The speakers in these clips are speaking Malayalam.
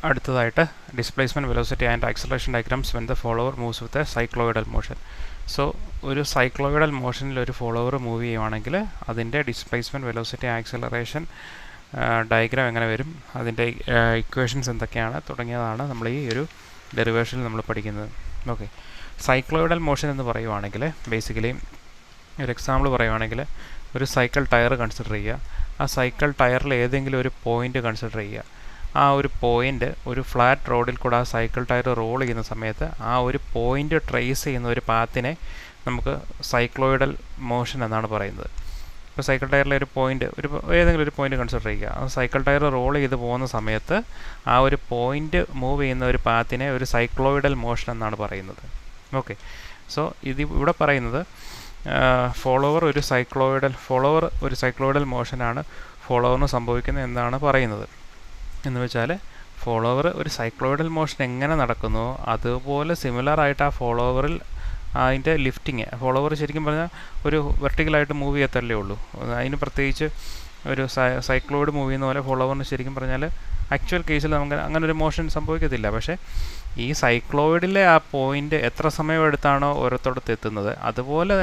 അടുത്തതായിട്ട് displacement velocity and acceleration diagrams when the follower moves with a cycloidal motion. So ഒരു സൈക്ലോയിഡൽ മോഷനിൽ ഒരു ഫോളോവർ മൂവ് ചെയ്യുവാണെങ്കിൽ അതിൻ്റെ ഡിസ്പ്ലേസ്മെൻറ്റ് വെലോസിറ്റി ആക്സലറേഷൻ ഡയഗ്രാം എങ്ങനെ വരും, അതിൻ്റെ ഇക്വേഷൻസ് എന്തൊക്കെയാണ് തുടങ്ങിയതാണ് നമ്മൾ ഈ ഒരു ഡെറിവേഷനിൽ നമ്മൾ പഠിക്കുന്നത്. ഓക്കെ, സൈക്ലോയിഡൽ മോഷൻ എന്ന് പറയുവാണെങ്കിൽ ബേസിക്കലി ഒരു എക്സാമ്പിൾ പറയുവാണെങ്കിൽ ഒരു സൈക്കിൾ ടയർ കൺസിഡർ ചെയ്യുക. ആ സൈക്കിൾ ടയറിൽ ഏതെങ്കിലും ഒരു പോയിൻ്റ് കൺസിഡർ ചെയ്യുക. ആ ഒരു പോയിൻ്റ് ഒരു ഫ്ലാറ്റ് റോഡിൽ കൂടെ ആ സൈക്കിൾ ടയർ റോൾ ചെയ്യുന്ന സമയത്ത് ആ ഒരു പോയിൻ്റ് ട്രേസ് ചെയ്യുന്ന ഒരു പാത്തിനെ നമുക്ക് സൈക്ലോയിഡൽ മോഷൻ എന്നാണ് പറയുന്നത്. ഇപ്പോൾ സൈക്കിൾ ടയറിലെ ഒരു പോയിൻ്റ് ഏതെങ്കിലും ഒരു പോയിൻ്റ് കൺസിഡർ ചെയ്യുക. ആ സൈക്കിൾ ടയർ റോൾ ചെയ്ത് പോകുന്ന സമയത്ത് ആ ഒരു പോയിൻ്റ് മൂവ് ചെയ്യുന്ന ഒരു പാത്തിനെ ഒരു സൈക്ലോയിഡൽ മോഷൻ എന്നാണ് പറയുന്നത്. ഓക്കെ, സോ ഇവിടെ പറയുന്നത് ഫോളോവർ ഒരു സൈക്ലോയിഡൽ മോഷനാണ് ഫോളോവറിന് സംഭവിക്കുന്നത് എന്നാണ് പറയുന്നത്. എന്ന് വെച്ചാൽ ഫോളോവർ ഒരു സൈക്ലോയിഡൽ മോഷൻ എങ്ങനെ നടക്കുന്നോ അതുപോലെ സിമിലറായിട്ട് ആ ഫോളോവറിൽ അതിൻ്റെ ലിഫ്റ്റിങ്, ഫോളോവർ ശരിക്കും പറഞ്ഞാൽ ഒരു വെർട്ടിക്കലായിട്ട് മൂവ് ചെയ്യത്തല്ലേ ഉള്ളൂ. അതിന് പ്രത്യേകിച്ച് ഒരു സൈക്ലോയിഡ് മൂവ് ചെയ്യുന്ന പോലെ ഫോളോവറിന് ശരിക്കും പറഞ്ഞാൽ ആക്ച്വൽ കേസിൽ നമുക്ക് അങ്ങനെ ഒരു മോഷൻ സംഭവിക്കത്തില്ല. പക്ഷേ ഈ സൈക്ലോയിഡിലെ ആ പോയിൻ്റ് എത്ര സമയം എടുത്താണോ ഓരോരുത്തടത്ത് എത്തുന്നത് അതുപോലെ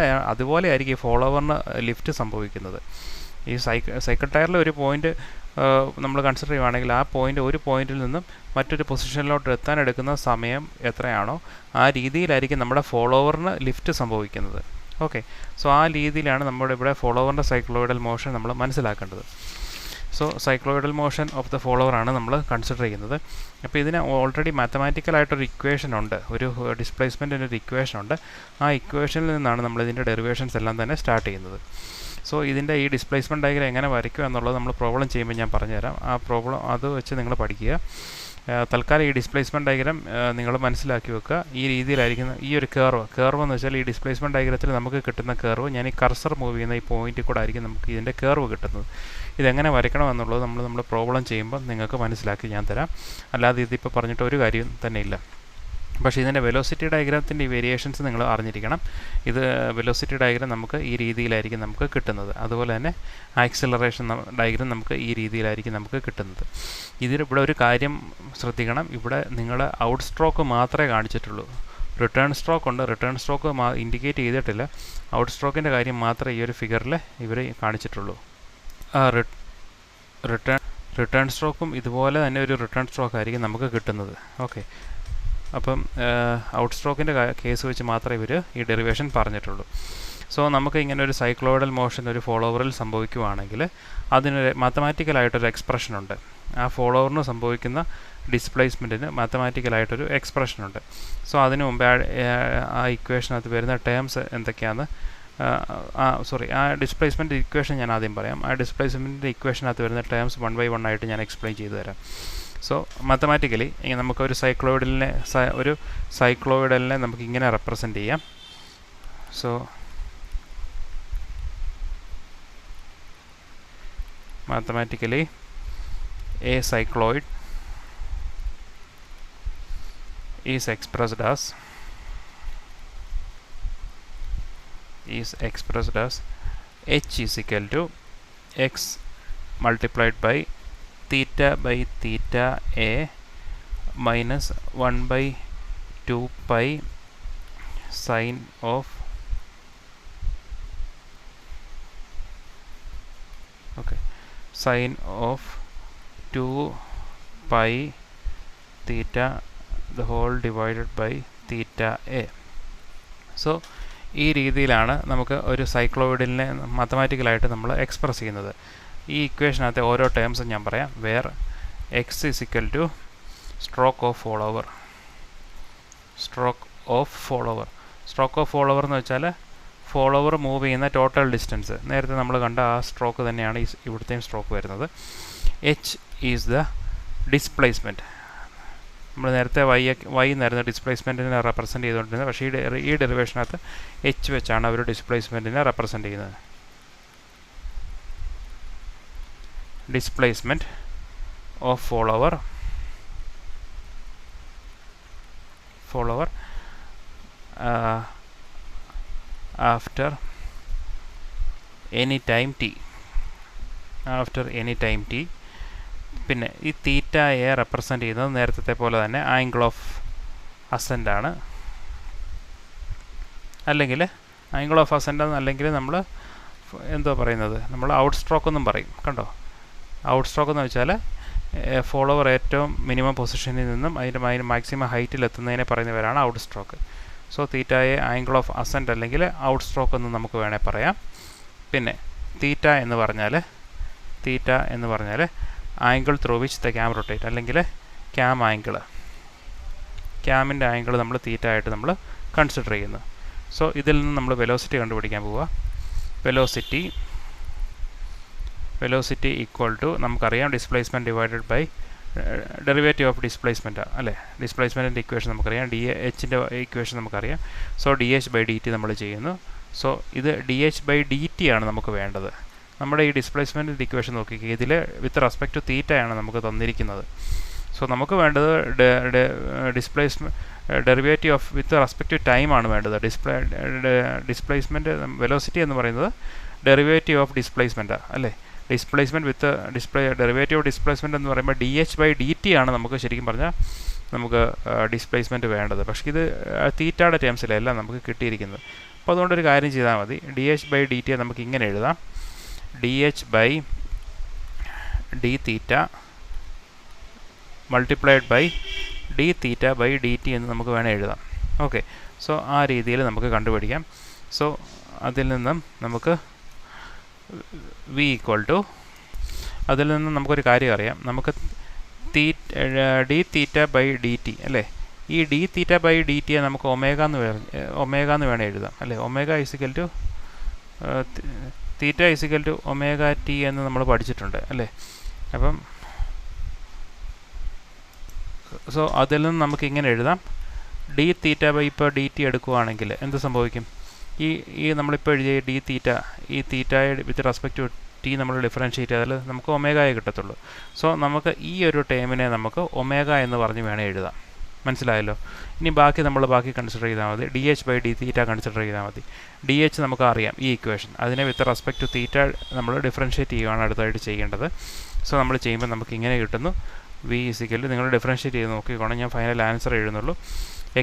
ആയിരിക്കും ഈ ഫോളോവറിന് ലിഫ്റ്റ് സംഭവിക്കുന്നത്. ഈ സൈക്കിൾ ടയറിലെ ഒരു പോയിൻ്റ് നമ്മൾ കൺസിഡർ ചെയ്യുകയാണെങ്കിൽ ആ പോയിൻ്റ് ഒരു പോയിന്റിൽ നിന്നും മറ്റൊരു പൊസിഷനിലോട്ട് എത്താൻ എടുക്കുന്ന സമയം എത്രയാണോ ആ രീതിയിലായിരിക്കും നമ്മുടെ ഫോളോവറിന് ലിഫ്റ്റ് സംഭവിക്കുന്നത്. ഓക്കെ, സോ ആ രീതിയിലാണ് നമ്മുടെ ഇവിടെ ഫോളോവറിൻ്റെ സൈക്ലോയിഡൽ മോഷൻ നമ്മൾ മനസ്സിലാക്കേണ്ടത്. സോ സൈക്ലോയിഡൽ മോഷൻ ഓഫ് ദ ഫോളോവറാണ് നമ്മൾ കൺസിഡർ ചെയ്യുന്നത്. അപ്പോൾ ഇതിന് ഓൾറെഡി മാത്തമാറ്റിക്കലായിട്ടൊരു ഇക്വേഷൻ ഉണ്ട്, ഒരു ഡിസ്പ്ലേസ്മെൻറ്റിൻ്റെ ഒരു ഇക്വേഷൻ ഉണ്ട്. ആ ഇക്വേഷനിൽ നിന്നാണ് നമ്മൾ ഇതിൻ്റെ ഡെറിവേഷൻസ് എല്ലാം തന്നെ സ്റ്റാർട്ട് ചെയ്യുന്നത്. സോ ഇതിൻ്റെ ഈ ഡിസ്പ്ലേസ്മെൻറ്റ് ഡയഗ്രം എങ്ങനെ വരയ്ക്കുക എന്നുള്ളത് നമ്മൾ പ്രോബ്ലം ചെയ്യുമ്പോൾ ഞാൻ പറഞ്ഞുതരാം. ആ പ്രോബ്ലം അത് വെച്ച് നിങ്ങൾ പഠിക്കുക. തൽക്കാലം ഈ ഡിസ്പ്ലേസ്മെൻറ്റ് ഡയഗ്രം നിങ്ങൾ മനസ്സിലാക്കി വെക്കുക. ഈ രീതിയിലായിരിക്കുന്ന ഈ ഒരു കർവ് എന്ന് വെച്ചാൽ ഈ ഡിസ്പ്ലേസ്മെൻറ്റ് ഡയഗ്രത്തിൽ നമുക്ക് കിട്ടുന്ന കർവ്, ഞാൻ ഈ കർസർ മൂവ് ചെയ്യുന്ന ഈ പോയിന്റിൽ കൂടെ ആയിരിക്കും നമുക്ക് ഇതിൻ്റെ കർവ് കിട്ടുന്നത്. ഇതെങ്ങനെ വരയ്ക്കണം എന്നുള്ളത് നമ്മൾ പ്രോബ്ലം ചെയ്യുമ്പോൾ നിങ്ങൾക്ക് മനസ്സിലാക്കി ഞാൻ തരാം. അല്ലാതെ ഇതിപ്പോൾ പറഞ്ഞിട്ട് ഒരു കാര്യം തന്നെ ഇല്ല. പക്ഷേ ഇതിൻ്റെ വെലോസിറ്റി ഡയഗ്രാമത്തിൻ്റെ ഈ വേരിയേഷൻസ് നിങ്ങൾ അറിഞ്ഞിരിക്കണം. ഇത് വെലോസിറ്റി ഡയഗ്രാം നമുക്ക് ഈ രീതിയിലായിരിക്കും നമുക്ക് കിട്ടുന്നത്. അതുപോലെ തന്നെ ആക്സിലറേഷൻ ഡയഗ്രാം നമുക്ക് ഈ രീതിയിലായിരിക്കും നമുക്ക് കിട്ടുന്നത്. ഇവിടെ ഒരു കാര്യം ശ്രദ്ധിക്കണം, ഇവിടെ നിങ്ങൾ ഔട്ട് സ്ട്രോക്ക് മാത്രമേ കാണിച്ചിട്ടുള്ളൂ. റിട്ടേൺ സ്ട്രോക്ക് ഉണ്ട്, റിട്ടേൺ സ്ട്രോക്ക് ഇൻഡിക്കേറ്റ് ചെയ്തിട്ടില്ല. ഔട്ട് സ്ട്രോക്കിൻ്റെ കാര്യം മാത്രമേ ഈ ഒരു ഫിഗറിൽ ഇവർ കാണിച്ചിട്ടുള്ളൂ. റിട്ടേൺ സ്ട്രോക്കും ഇതുപോലെ തന്നെ ഒരു റിട്ടേൺ സ്ട്രോക്ക് ആയിരിക്കും നമുക്ക് കിട്ടുന്നത്. ഓക്കെ, അപ്പം ഔട്ട് സ്ട്രോക്കിൻ്റെ കേസ് വെച്ച് മാത്രമേ ഇവർ ഈ ഡെറിവേഷൻ പറഞ്ഞിട്ടുള്ളൂ. സോ നമുക്ക് ഇങ്ങനെ ഒരു സൈക്ലോയിഡൽ മോഷൻ ഒരു ഫോളോവറിൽ സംഭവിക്കുകയാണെങ്കിൽ അതിനൊരു മാത്തമാറ്റിക്കലായിട്ടൊരു എക്സ്പ്രഷൻ ഉണ്ട്. ആ ഫോളോവറിന് സംഭവിക്കുന്ന ഡിസ്പ്ലേസ്മെൻറ്റിന് മാത്തമാറ്റിക്കലായിട്ടൊരു എക്സ്പ്രഷൻ ഉണ്ട്. സോ അതിന് മുമ്പേ ആ ഇക്വേഷനകത്ത് വരുന്ന ടേംസ് എന്തൊക്കെയാണ്, ആ ഡിസ്പ്ലേസ്മെൻറ്റ് ഇക്വേഷൻ ഞാൻ ആദ്യം പറയാം. ആ ഡിസ്പ്ലേസ്മെൻറ്റിൻ്റെ ഇക്വേഷനകത്ത് വരുന്ന ടേംസ് 1 by 1 ആയിട്ട് ഞാൻ എക്സ്പ്ലെയിൻ ചെയ്തു തരാം. സോ മാത്തമാറ്റിക്കലി നമുക്കൊരു സൈക്ലോയിഡലിനെ നമുക്ക് ഇങ്ങനെ റെപ്രസെൻ്റ് ചെയ്യാം. So mathematically a cycloid is expressed as h is equal to x multiplied by theta a minus 1 by 2 pi sine of sine of 2 pi theta the whole divided by theta a. So ഈ രീതിയിലാണ് നമുക്ക് ഒരു സൈക്ലോയിഡിനെ മാത്തമാറ്റിക്കലായിട്ട് നമ്മൾ എക്സ്പ്രസ് ചെയ്യുന്നത്. ഈ ഇക്വേഷനകത്തെ ഓരോ ടേംസും ഞാൻ പറയാം. Where X is equal to stroke of follower എന്ന് വെച്ചാൽ ഫോളോവർ മൂവ് ചെയ്യുന്ന ടോട്ടൽ ഡിസ്റ്റൻസ്. നേരത്തെ നമ്മൾ കണ്ട ആ സ്ട്രോക്ക് തന്നെയാണ് ഇവിടുത്തെയും സ്ട്രോക്ക് വരുന്നത്. H is the displacement. നമ്മൾ നേരത്തെ വൈ എന്നായിരുന്നു ഡിസ്പ്ലേസ്മെൻറ്റിനെ റെപ്രസെൻ്റ് ചെയ്തുകൊണ്ടിരുന്നത്. പക്ഷേ ഈ ഡെറിവേഷനകത്ത് എച്ച് വെച്ചാണ് അവർ ഡിസ്പ്ലേസ്മെൻറ്റിനെ റെപ്രസെൻ്റ് ചെയ്യുന്നത്. Displacement of follower after any time t പിന്നെ ഈ തീറ്റ എ റെപ്രസെൻ്റ് ചെയ്യുന്നത് നേരത്തെ പോലെ തന്നെ ആംഗിൾ ഓഫ് അസെൻ്റ് ആണ്. അല്ലെങ്കിൽ ആംഗിൾ ഓഫ് അസെൻ്റ് അല്ലെങ്കിൽ നമ്മൾ എന്തോ പറയുന്നത്, നമ്മൾ ഔട്ട് സ്ട്രോക്ക് എന്നും പറയും. കണ്ടോ, ഔട്ട് സ്ട്രോക്ക് എന്ന് വെച്ചാൽ ഫോളോവർ ഏറ്റവും മിനിമം പൊസിഷനിൽ നിന്നും അതിൻ്റെ മാക്സിമം ഹൈറ്റിൽ എത്തുന്നതിനെ പറയുന്ന പേരാണ് out stroke. So theta a angle of ascent അല്ലെങ്കിൽ ഔട്ട് സ്ട്രോക്ക് എന്ന് നമുക്ക് വേണേൽ പറയാം. പിന്നെ തീറ്റ എന്ന് പറഞ്ഞാൽ angle through which the cam rotate, അല്ലെങ്കിൽ ക്യാം ആംഗിൾ, ക്യാമിൻ്റെ ആംഗിൾ നമ്മൾ തീറ്റ ആയിട്ട് നമ്മൾ കൺസിഡർ ചെയ്യുന്നു. സോ ഇതിൽ നിന്ന് നമ്മൾ വെലോസിറ്റി കണ്ടുപിടിക്കാൻ പോവുക. വെലോസിറ്റി ഈക്വൽ ടു നമുക്കറിയാം displacement divided by derivative of displacement അല്ലേ. ഡിസ്പ്ലേസ്മെൻറ്റിൻ്റെ ഇക്വേഷൻ നമുക്കറിയാം, എച്ചിൻ്റെ ഇക്വേഷൻ നമുക്കറിയാം. സോ dh/dt നമ്മൾ ചെയ്യുന്നു. സോ ഇത് dh/dt ആണ് നമുക്ക് വേണ്ടത്. നമ്മുടെ ഈ ഡിസ്പ്ലേസ്മെൻറ്റിൻ്റെ ഇക്വേഷൻ നോക്കിക്കുക, ഇതിൽ വിത്ത് റെസ്പെക്ട് ടു തീറ്റയാണ് നമുക്ക് തന്നിരിക്കുന്നത്. സോ നമുക്ക് വേണ്ടത് derivative of with respect to time ആണ് വേണ്ടത്. ഡിസ്പ്ലേസ്മെൻറ്റ് വെലോസിറ്റി എന്ന് പറയുന്നത് ഡെറിവേറ്റീവ് ഓഫ് ഡിസ്പ്ലേസ്മെൻറ്റാണ് അല്ലേ. Displacement with derivative of displacement എന്ന് പറയുമ്പോൾ dh/dt ആണ് നമുക്ക് ശരിക്കും പറഞ്ഞാൽ നമുക്ക് ഡിസ്പ്ലേസ്മെൻറ്റ് വേണ്ടത്. പക്ഷേ ഇത് തീറ്റയുടെ ടേംസിലല്ല നമുക്ക് കിട്ടിയിരിക്കുന്നത്. അപ്പോൾ അതുകൊണ്ടൊരു കാര്യം ചെയ്താൽ മതി, dh/dt നമുക്ക് ഇങ്ങനെ എഴുതാം, dh/d മൾട്ടിപ്ലൈഡ് ബൈ d(θ/dt) എന്ന് നമുക്ക് വേണേൽ എഴുതാം. ഓക്കെ, സോ ആ രീതിയിൽ നമുക്ക് കണ്ടുപിടിക്കാം. സോ അതിൽ നിന്നും നമുക്ക് അതിൽ നിന്നും നമുക്കൊരു കാര്യം അറിയാം, നമുക്ക് dθ/dt അല്ലേ. ഈ dθ/dt നമുക്ക് ഒമേഗ എന്ന് വേണേൽ എഴുതാം അല്ലേ. Omega is equal to theta is equal to omega T എന്ന് നമ്മൾ പഠിച്ചിട്ടുണ്ട് അല്ലേ. അപ്പം സോ അതിൽ നിന്ന് നമുക്ക് ഇങ്ങനെ എഴുതാം, ഇപ്പോൾ dt എടുക്കുകയാണെങ്കിൽ എന്ത് സംഭവിക്കും, ഈ നമ്മളിപ്പോൾ എഴുതിയ ഈ തീറ്റയെ വിത്ത് റെസ്പെക്ട് ടു ടി നമ്മൾ ഡിഫറൻഷ്യേറ്റ് ചെയ്താൽ നമുക്ക് ഒമേഗയെ കിട്ടത്തുള്ളൂ. സോ നമുക്ക് ഈ ഒരു ടേമിനെ നമുക്ക് ഒമേഗ എന്ന് പറഞ്ഞ് വേണേൽ എഴുതാം. മനസ്സിലായല്ലോ. ഇനി ബാക്കി കൺസിഡർ ചെയ്താൽ മതി, dh/d(θ) കൺസിഡർ ചെയ്താൽ മതി. dh നമുക്ക് അറിയാം, ഈ ഇക്വേഷൻ, അതിനെ വിത്ത് റെസ്പെക്ട് ടു തീറ്റ നമ്മൾ ഡിഫറൻഷ്യേറ്റ് ചെയ്യുകയാണ് അടുത്തായിട്ട് ചെയ്യേണ്ടത്. സോ നമ്മൾ ചെയ്യുമ്പോൾ നമുക്ക് ഇങ്ങനെ കിട്ടുന്നു, v ഈസിക്കൽ, നിങ്ങൾ ഡിഫറൻഷ്യേറ്റ് ചെയ്ത് നോക്കിക്കോണം, ഞാൻ ഫൈനൽ ആൻസർ എഴുതുന്നുള്ളൂ,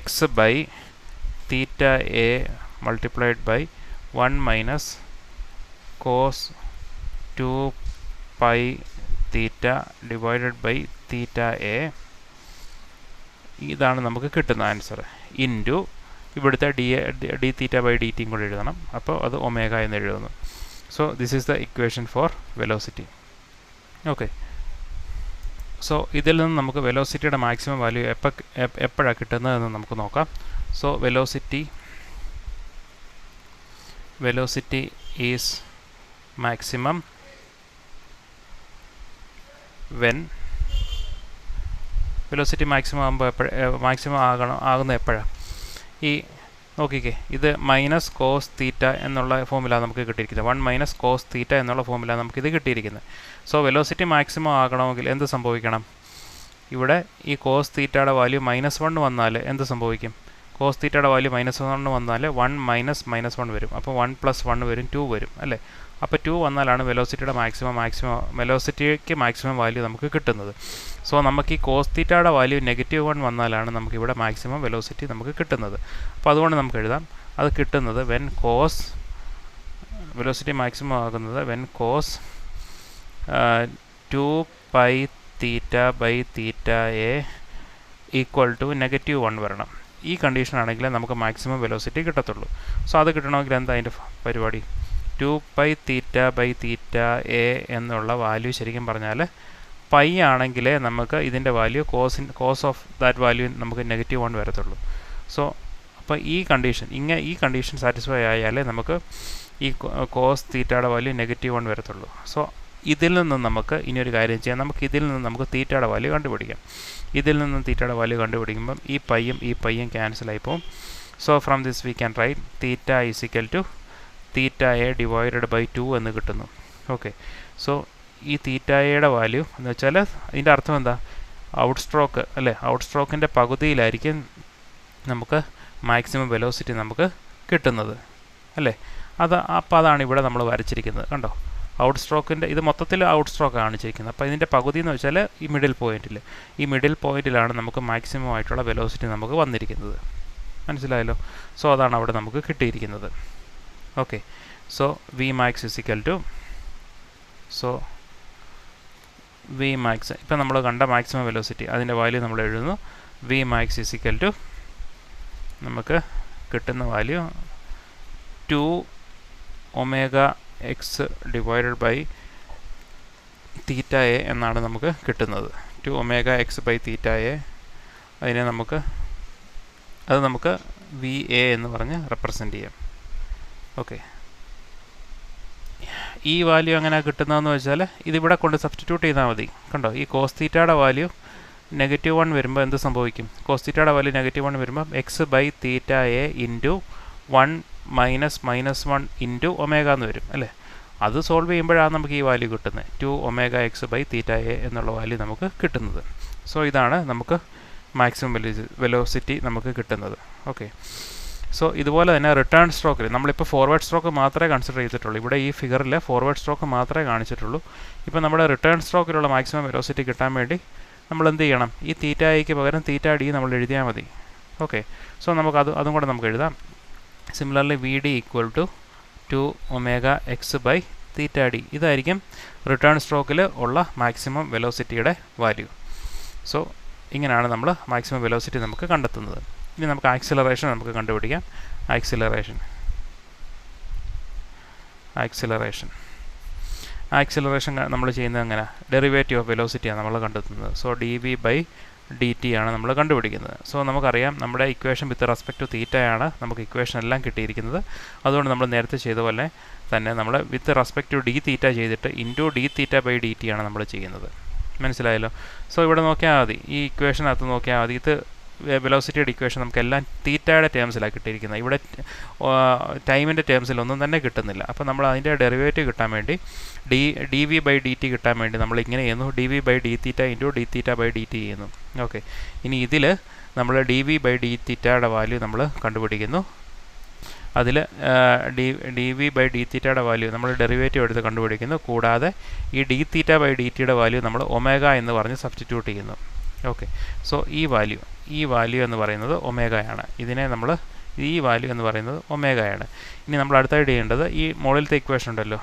x/θ(a) multiplied by 1 minus cos 2πθ divided by θ(a) ഇതാണ് നമുക്ക് കിട്ടുന്ന ആൻസർ. ഇൻറ്റു ഇവിടുത്തെ dθ/dt കൂടെ എഴുതണം, അപ്പോൾ അത് ഒമേഗ എന്ന് എഴുതുന്നു. So this is the equation for velocity. Okay, so ഇതിൽ നിന്ന് നമുക്ക് വെലോസിറ്റിയുടെ മാക്സിമം വാല്യൂ എപ്പോഴാണ് കിട്ടുന്നതെന്ന് നമുക്ക് നോക്കാം. So velocity is maximum when velocity maximum ആകുന്ന എപ്പോഴാണ്, ഈ നോക്കിക്കേ, ഇത് മൈനസ് കോസ് തീറ്റ എന്നുള്ള ഫോമുല നമുക്ക് കിട്ടിയിരിക്കുന്നത്, 1 മൈനസ് കോസ് തീറ്റ എന്നുള്ള ഫോമുല നമുക്കിത് കിട്ടിയിരിക്കുന്നത്. സോ വെലോസിറ്റി മാക്സിമം ആകണമെങ്കിൽ എന്ത് സംഭവിക്കണം, ഇവിടെ ഈ കോസ് തീറ്റയുടെ വാല്യൂ -1 വന്നാൽ എന്ത് സംഭവിക്കും, കോസ് തീറ്റയുടെ വാല്യൂ -1 വന്നാൽ 1 മൈനസ് -1 വരും, അപ്പോൾ 1 + 1 വരും, 2 വരും അല്ലേ. അപ്പോൾ 2 വന്നാലാണ് വെലോസിറ്റിയുടെ വെലോസിറ്റിക്ക് മാക്സിമം വാല്യൂ നമുക്ക് കിട്ടുന്നത്. സോ നമുക്ക് ഈ കോസ് തീറ്റയുടെ വാല്യൂ -1 വന്നാലാണ് നമുക്കിവിടെ മാക്സിമം വെലോസിറ്റി നമുക്ക് കിട്ടുന്നത്. അപ്പോൾ അതുകൊണ്ട് നമുക്ക് എഴുതാം, അത് കിട്ടുന്നത് വെലോസിറ്റി മാക്സിമം ആകുന്നത് when cos 2πθ/θ(a) equal to -1 വരണം. ഈ കണ്ടീഷൻ ആണെങ്കിൽ നമുക്ക് മാക്സിമം വെലോസിറ്റി കിട്ടത്തുള്ളൂ. സോ അത് കിട്ടണമെങ്കിൽ എന്താ അതിൻ്റെ പരിപാടി, 2πθ/θ(a) എന്നുള്ള വാല്യൂ ശരിക്കും പറഞ്ഞാൽ പൈ ആണെങ്കിലേ നമുക്ക് ഇതിൻ്റെ value cos of that value നമുക്ക് -1 വരത്തുള്ളൂ. സോ അപ്പോൾ ഈ കണ്ടീഷൻ സാറ്റിസ്ഫൈ ആയാലേ നമുക്ക് ഈ കോസ് തീറ്റയുടെ വാല്യൂ -1 വരത്തുള്ളൂ. സോ ഇതിൽ നിന്നും നമുക്ക് ഇനിയൊരു കാര്യം ചെയ്യാം, ഇതിൽ നിന്ന് നമുക്ക് തീറ്റയുടെ വാല്യൂ കണ്ടുപിടിക്കാം. ഇതിൽ നിന്നും തീറ്റയുടെ വാല്യൂ കണ്ടുപിടിക്കുമ്പം ഈ പയ്യും ക്യാൻസലായി പോകും. So from this we can write theta is equal to θ(a) divided by 2 എന്ന് കിട്ടുന്നു. ഓക്കെ, സോ ഈ തീറ്റയുടെ വാല്യൂ എന്ന് വെച്ചാൽ ഇതിൻ്റെ അർത്ഥം എന്താ, ഔട്ട് സ്ട്രോക്ക് അല്ലേ, ഔട്ട് സ്ട്രോക്കിൻ്റെ പകുതിയിലായിരിക്കും നമുക്ക് മാക്സിമം വെലോസിറ്റി നമുക്ക് കിട്ടുന്നത് അല്ലേ. അപ്പോൾ അതാണ് ഇവിടെ നമ്മൾ വരച്ചിരിക്കുന്നത്, കണ്ടോ. ഔട്ട് സ്ട്രോക്കിൻ്റെ ഇത് മൊത്തത്തിൽ ഔട്ട് സ്ട്രോക്ക് കാണിച്ചിരിക്കുന്നത്. അപ്പോൾ ഇതിൻ്റെ പകുതി എന്ന് വെച്ചാൽ ഈ മിഡിൽ പോയിന്റിൽ, ഈ മിഡിൽ പോയിന്റിലാണ് നമുക്ക് മാക്സിമം ആയിട്ടുള്ള വെലോസിറ്റി നമുക്ക് വന്നിരിക്കുന്നത്. മനസ്സിലായല്ലോ? സോ അതാണ് അവിടെ നമുക്ക് കിട്ടിയിരിക്കുന്നത്. Okay, so V max is equal to, so V max ഇപ്പം നമ്മൾ കണ്ട മാക്സിമം വെലോസിറ്റി അതിൻ്റെ വാല്യൂ നമ്മൾ എഴുതുന്നു. V max is equal to നമുക്ക് കിട്ടുന്ന value 2 omega X divided by theta A എന്നാണ് നമുക്ക് കിട്ടുന്നത്. 2 omega X by theta A, അതിനെ നമുക്ക് വി എ എന്ന് പറഞ്ഞ് റെപ്രസെൻ്റ് ചെയ്യാം. ഓക്കെ, ഈ വാല്യൂ എങ്ങനെ കിട്ടുന്നതെന്ന് വെച്ചാൽ ഇതിവിടെ കൊണ്ട് സബ്സ്റ്റിറ്റ്യൂട്ട് ചെയ്താൽ മതി. കണ്ടോ, ഈ കോസ് തീറ്റയുടെ വാല്യൂ -1 വരുമ്പോൾ എന്ത് സംഭവിക്കും? കോസ് തീറ്റയുടെ വാല്യൂ -1 വരുമ്പോൾ X by theta A into 1 minus -1 into omega എന്ന് വരും അല്ലേ? അത് സോൾവ് ചെയ്യുമ്പോഴാണ് നമുക്ക് ഈ വാല്യൂ കിട്ടുന്നത്. 2 omega X by theta A എന്നുള്ള വാല്യൂ നമുക്ക് കിട്ടുന്നത്. സോ ഇതാണ് നമുക്ക് മാക്സിമം വെലോസിറ്റി നമുക്ക് കിട്ടുന്നത്. ഓക്കെ, സോ ഇതുപോലെ തന്നെ റിട്ടേൺ സ്ട്രോക്കിൽ നമ്മളിപ്പോൾ ഫോർവേഡ് സ്ട്രോക്ക് മാത്രമേ കൺസിഡർ ചെയ്തിട്ടുള്ളൂ. ഇവിടെ ഈ ഫിഗറിൽ ഫോർവേഡ് സ്ട്രോക്ക് മാത്രമേ കാണിച്ചിട്ടുള്ളൂ. ഇപ്പോൾ നമ്മുടെ റിട്ടേൺ സ്ട്രോക്കിലുള്ള മാക്സിമം വെലോസിറ്റി കിട്ടാൻ വേണ്ടി നമ്മൾ എന്ത് ചെയ്യണം? ഈ തീറ്റ ഐക്ക് പകരം തീറ്റ ഡി നമ്മൾ എഴുതിയാൽ മതി. ഓക്കെ, സോ നമുക്ക് അതും കൂടെ നമുക്ക് എഴുതാം. Similarly V D equal to 2 omega X by theta D. ഇതായിരിക്കും റിട്ടേൺ സ്ട്രോക്കിൽ ഉള്ള മാക്സിമം വെലോസിറ്റിയുടെ വാല്യൂ. സോ ഇങ്ങനെയാണ് നമ്മൾ മാക്സിമം വെലോസിറ്റി നമുക്ക് കണ്ടെത്തുന്നത്. ഇനി നമുക്ക് ആക്സിലറേഷൻ നമുക്ക് കണ്ടുപിടിക്കാം. ആക്സിലറേഷൻ നമ്മൾ ചെയ്യുന്നത് എങ്ങനെ? ഡെറിവേറ്റീവ് ഓഫ് വെലോസിറ്റിയാണ് നമ്മൾ കണ്ടെത്തുന്നത്. So D V by D T ആണ് നമ്മൾ കണ്ടുപിടിക്കുന്നത്. സോ നമുക്കറിയാം നമ്മുടെ ഇക്വേഷൻ വിത്ത് റെസ്പെക്ട് ടു തീറ്റയാണ് നമുക്ക് ഇക്വേഷൻ എല്ലാം കിട്ടിയിരിക്കുന്നത്. അതുകൊണ്ട് നമ്മൾ നേരത്തെ ചെയ്ത പോലെ തന്നെ നമ്മൾ with respect to D theta ചെയ്തിട്ട് into D theta by D T ആണ് നമ്മൾ ചെയ്യുന്നത്. മനസ്സിലായല്ലോ? സോ ഇവിടെ നോക്കിയാൽ മതി, ഈ ഇക്വേഷനകത്ത് നോക്കിയാൽ മതി, ഇത് വെലോസിറ്റിയുടെ ഇക്വേഷൻ നമുക്കെല്ലാം തീറ്റയുടെ ടേംസിലാണ് കിട്ടിയിരിക്കുന്നത്. ഇവിടെ ടൈമിൻ്റെ ടേംസിൽ ഒന്നും തന്നെ കിട്ടുന്നില്ല. അപ്പോൾ നമ്മൾ അതിൻ്റെ ഡെറിവേറ്റീവ് കിട്ടാൻ വേണ്ടി D V by D T കിട്ടാൻ വേണ്ടി നമ്മൾ ഇങ്ങനെ ചെയ്യുന്നു, D V by D theta into D theta by D T ചെയ്യുന്നു. ഓക്കെ, ഇനി ഇതിൽ നമ്മൾ ഡി വി ബൈ ഡി തീറ്റയുടെ വാല്യൂ നമ്മൾ കണ്ടുപിടിക്കുന്നു. അതിൽ ഡി വി ബൈ ഡി തീറ്റയുടെ വാല്യൂ നമ്മൾ ഡെറിവേറ്റീവ് എടുത്ത് കണ്ടുപിടിക്കുന്നു. കൂടാതെ ഈ ഡി തീറ്റ ബൈ ഡി ടിയുടെ വാല്യൂ നമ്മൾ ഒമേഗ എന്ന് പറഞ്ഞ് സബ്സ്റ്റിറ്റ്യൂട്ട് ചെയ്യുന്നു. ഓക്കെ, സോ ഈ വാല്യൂ എന്ന് പറയുന്നത് ഒമേഗയാണ്. ഈ വാല്യൂ എന്ന് പറയുന്നത് ഒമേഗയാണ്. ഇനി നമ്മൾ അടുത്തായിട്ട് ചെയ്യേണ്ടത് ഈ മുകളിലത്തെ ഇക്വേഷൻ ഉണ്ടല്ലോ,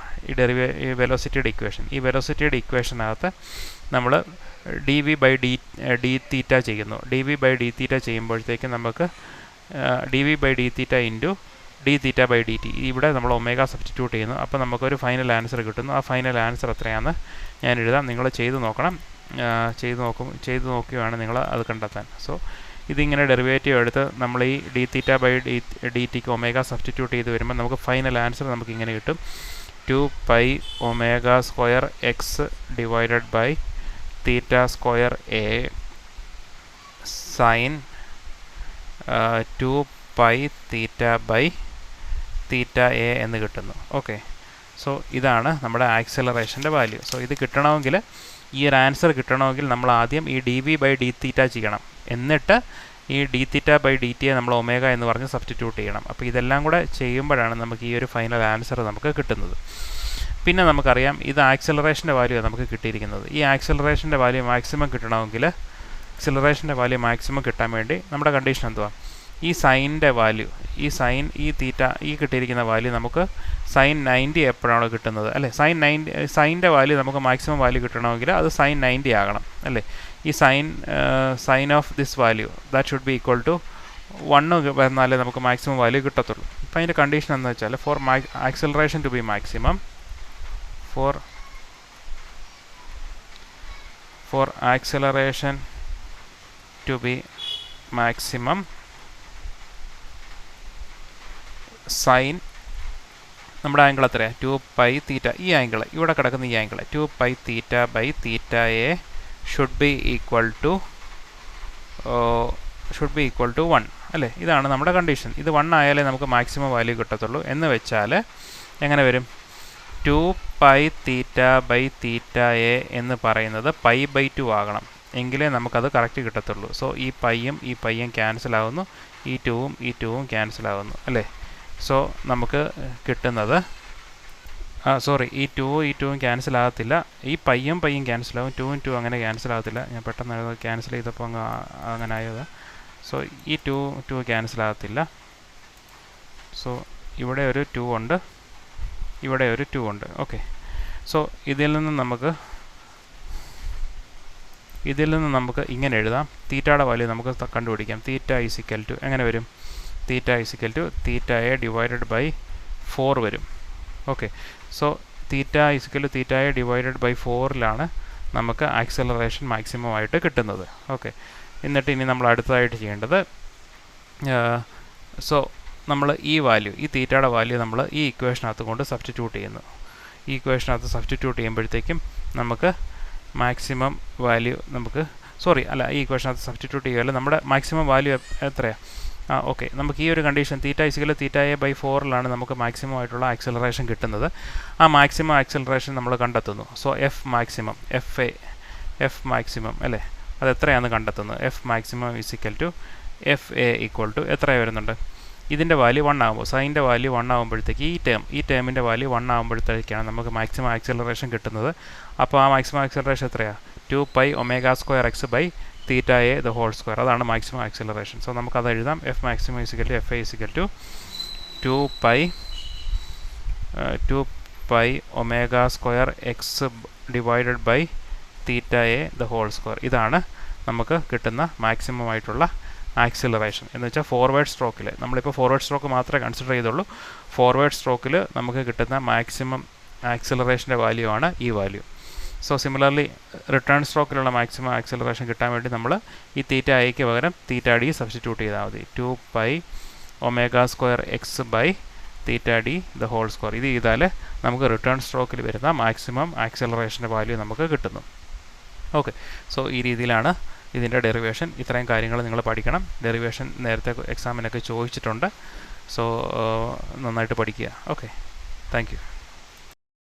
ഈ വെലോസിറ്റിയുടെ ഇക്വേഷൻ, ഈ വെലോസിറ്റിയുടെ ഇക്വേഷനകത്ത് നമ്മൾ D V by D theta ചെയ്യുന്നു. D V by D theta ചെയ്യുമ്പോഴത്തേക്ക് നമുക്ക് D V by D theta into D theta by D T, ഇവിടെ നമ്മൾ ഒമേഗ സബ്സ്റ്റിറ്റ്യൂട്ട് ചെയ്യുന്നു. അപ്പോൾ നമുക്കൊരു ഫൈനൽ ആൻസർ കിട്ടുന്നു. ആ ഫൈനൽ ആൻസർ എത്രയാണെന്ന് ഞാൻ എഴുതാം, നിങ്ങൾ ചെയ്ത് നോക്കണം. ചെയ്ത് നോക്കിയാണ് നിങ്ങൾ അത് കണ്ടെത്താൻ. സോ ഇതിങ്ങനെ ഡെറിവേറ്റീവ് എടുത്ത് നമ്മൾ ഈ ഡി തീറ്റ ബൈ ഡി ടിക്ക് ഒമേഗ സബ്സ്റ്റിറ്റ്യൂട്ട് ചെയ്ത് വരുമ്പോൾ നമുക്ക് ഫൈനൽ ആൻസർ നമുക്ക് ഇങ്ങനെ കിട്ടും. 2 pi omega square X divided by theta square A sine 2 pi theta by theta A എന്ന് കിട്ടുന്നു. ഓക്കെ, സോ ഇതാണ് നമ്മുടെ ആക്സിലറേഷൻ്റെ വാല്യൂ. സോ ഇത് കിട്ടണമെങ്കിൽ, ഈ ഒരു ആൻസർ കിട്ടണമെങ്കിൽ നമ്മൾ ആദ്യം ഈ ഡി വി ബൈ ഡി തീറ്റ ചെയ്യണം. എന്നിട്ട് ഈ ഡി തീറ്റ ബൈ ഡി ടിയെ നമ്മൾ ഒമേഗ എന്ന് പറഞ്ഞ് സബ്സ്റ്റിറ്റ്യൂട്ട് ചെയ്യണം. അപ്പോൾ ഇതെല്ലാം കൂടെ ചെയ്യുമ്പോഴാണ് നമുക്ക് ഈ ഒരു ഫൈനൽ ആൻസർ നമുക്ക് കിട്ടുന്നത്. പിന്നെ നമുക്കറിയാം ഇത് ആക്സിലറേഷൻ്റെ വാല്യൂ നമുക്ക് കിട്ടിയിരിക്കുന്നത്. ഈ ആക്സിലറേഷൻ്റെ വാല്യൂ മാക്സിമം കിട്ടണമെങ്കിൽ, കിട്ടാൻ വേണ്ടി നമ്മുടെ കണ്ടീഷൻ എന്തുവാ? ഈ സൈനിൻ്റെ വാല്യൂ, ഈ തീറ്റ, ഈ കിട്ടിയിരിക്കുന്ന വാല്യൂ നമുക്ക് sin 90 എപ്പോഴാണോ കിട്ടുന്നത് അല്ലേ? സൈൻ്റെ വാല്യൂ നമുക്ക് മാക്സിമം വാല്യൂ കിട്ടണമെങ്കിൽ അത് sin 90 ആകണം അല്ലേ? ഈ sine of this value that should be equal to 1 വന്നാലേ നമുക്ക് മാക്സിമം വാല്യൂ കിട്ടത്തുള്ളൂ. അപ്പോൾ അതിൻ്റെ കണ്ടീഷൻ എന്ന് വെച്ചാൽ for acceleration to be maximum, for acceleration to be maximum, sin നമ്മുടെ ആംഗിൾ എത്രയാണ്? 2 പൈ തീറ്റ. ഈ ആംഗിൾ ഇവിടെ കിടക്കുന്ന ഈ angle 2 pi theta by theta A should be equal to 1 അല്ലേ? ഇതാണ് നമ്മുടെ കണ്ടീഷൻ. ഇത് 1 ആയാലേ നമുക്ക് മാക്സിമം വാല്യൂ കിട്ടത്തുള്ളൂ. എന്ന് വെച്ചാൽ എങ്ങനെ വരും? 2 pi theta by theta A എന്ന് പറയുന്നത് പൈ ബൈ 2 ആകണം, എങ്കിലേ നമുക്കത് കറക്റ്റ് കിട്ടത്തുള്ളൂ. സോ ഈ പൈയും ക്യാൻസൽ ആവുന്നു, ഈ 2ഉം ക്യാൻസൽ ആവുന്നു അല്ലേ? സോ നമുക്ക് കിട്ടുന്നത് സോറി, ഈ 2 ക്യാൻസൽ ആകത്തില്ല. ഈ പയ്യും ക്യാൻസൽ ആകും, 2 അങ്ങനെ ക്യാൻസൽ ആകത്തില്ല. ഞാൻ പെട്ടെന്ന് ക്യാൻസൽ ചെയ്തപ്പോൾ അങ്ങനെ ആയതാണ്. സോ ഈ 2 ക്യാൻസൽ ആകത്തില്ല. സോ ഇവിടെ ഒരു 2 ഉണ്ട്, ഇവിടെ ഒരു 2 ഉണ്ട്. ഓക്കെ, സോ ഇതിൽ നിന്ന് നമുക്ക് ഇങ്ങനെ എഴുതാം. തീറ്റയുടെ വാല്യൂ നമുക്ക് കണ്ടുപിടിക്കാം. തീറ്റ ഈസ് ഈക്വൽ ടു എങ്ങനെ വരും? Theta is equal to theta a divided by 4 വരും. Okay, so theta is equal to theta a divided by 4ലാണ് നമുക്ക് ആക്സലറേഷൻ മാക്സിമം ആയിട്ട് കിട്ടുന്നത്. ഓക്കെ, എന്നിട്ട് ഇനി നമ്മൾ അടുത്തതായിട്ട് ചെയ്യേണ്ടത്, സോ നമ്മൾ ഈ തീറ്റയുടെ വാല്യൂ നമ്മൾ ഈ ഇക്വേഷനകത്ത് കൊണ്ട് സബ്സ്റ്റിറ്റ്യൂട്ട് ചെയ്യുന്നു. ഈ ഇക്വേഷനകത്ത് സബ്സ്റ്റിറ്റ്യൂട്ട് ചെയ്യുമ്പോഴത്തേക്കും നമുക്ക് മാക്സിമം വാല്യൂ ഈ ഇക്വേഷനകത്ത് സബ്സ്റ്റിറ്റ്യൂട്ട് ചെയ്യുകയല്ല, നമ്മുടെ മാക്സിമം വാല്യൂ എത്രയാണ്? ഓക്കെ, നമുക്ക് ഈ ഒരു condition theta equal theta a by 4ലാണ് നമുക്ക് മാക്സിമം ആയിട്ടുള്ള ആക്സലറേഷൻ കിട്ടുന്നത്. ആ മാക്സിമം ആക്സലറേഷൻ നമ്മൾ കണ്ടെത്തുന്നു. സോ എഫ് മാക്സിമം അല്ലേ, അത് എത്രയാണെന്ന് കണ്ടെത്തുന്നത്. F maximum is equal to F A equal to എത്ര വരുന്നുണ്ട്? ഇതിൻ്റെ വാല്യൂ 1 ആകുമ്പോൾ, സൈൻ്റെ വാല്യൂ 1 ആകുമ്പോഴത്തേക്ക് ഈ ടേമിൻ്റെ വാല്യൂ 1 ആകുമ്പോഴത്തേക്കാണ് നമുക്ക് മാക്സിമം ആക്സലറേഷൻ കിട്ടുന്നത്. അപ്പോൾ ആ മാക്സിമം ആക്സലറേഷൻ എത്രയാണ്? 2π ω² x by theta a the whole square. അതാണ് മാക്സിമം ആക്സലറേഷൻ. സോ നമുക്കത് എഴുതാം. F maximum is equal to F A is equal to 2π ω² x divided by theta a the whole square. ഇതാണ് നമുക്ക് കിട്ടുന്ന മാക്സിമം ആയിട്ടുള്ള ആക്സിലറേഷൻ എന്ന് വെച്ചാൽ ഫോർവേഡ് സ്ട്രോക്കിൽ. നമ്മളിപ്പോൾ ഫോർവേഡ് സ്ട്രോക്ക് മാത്രമേ കൺസിഡർ ചെയ്തുള്ളൂ. ഫോർവേഡ് സ്ട്രോക്കിൽ നമുക്ക് കിട്ടുന്ന മാക്സിമം ആക്സിലറേഷൻ്റെ വാല്യൂ ആണ് ഈ വാല്യൂ. സോ സിമിലർലി റിട്ടേൺ സ്ട്രോക്കിലുള്ള മാക്സിമം ആക്സിലറേഷൻ കിട്ടാൻ വേണ്ടി നമ്മൾ ഈ തീറ്റ ഐക്ക് പകരം തീറ്റ ഡി സബ്സ്റ്റിറ്റ്യൂട്ട് ചെയ്താൽ മതി. 2π ω² x by theta D the whole square. ഇത് ചെയ്താൽ നമുക്ക് റിട്ടേൺ സ്ട്രോക്കിൽ വരുന്ന മാക്സിമം ആക്സിലറേഷൻ്റെ വാല്യൂ നമുക്ക് കിട്ടുന്നു. ഓക്കെ, സോ ഈ രീതിയിലാണ് ഇതിൻ്റെ ഡെറിവേഷൻ. ഇത്രയും കാര്യങ്ങൾ നിങ്ങൾ പഠിക്കണം. ഡെറിവേഷൻ നേരത്തെ എക്സാമിനൊക്കെ ചോദിച്ചിട്ടുണ്ട്. സോ നന്നായിട്ട് പഠിക്കുക. Okay, thank you.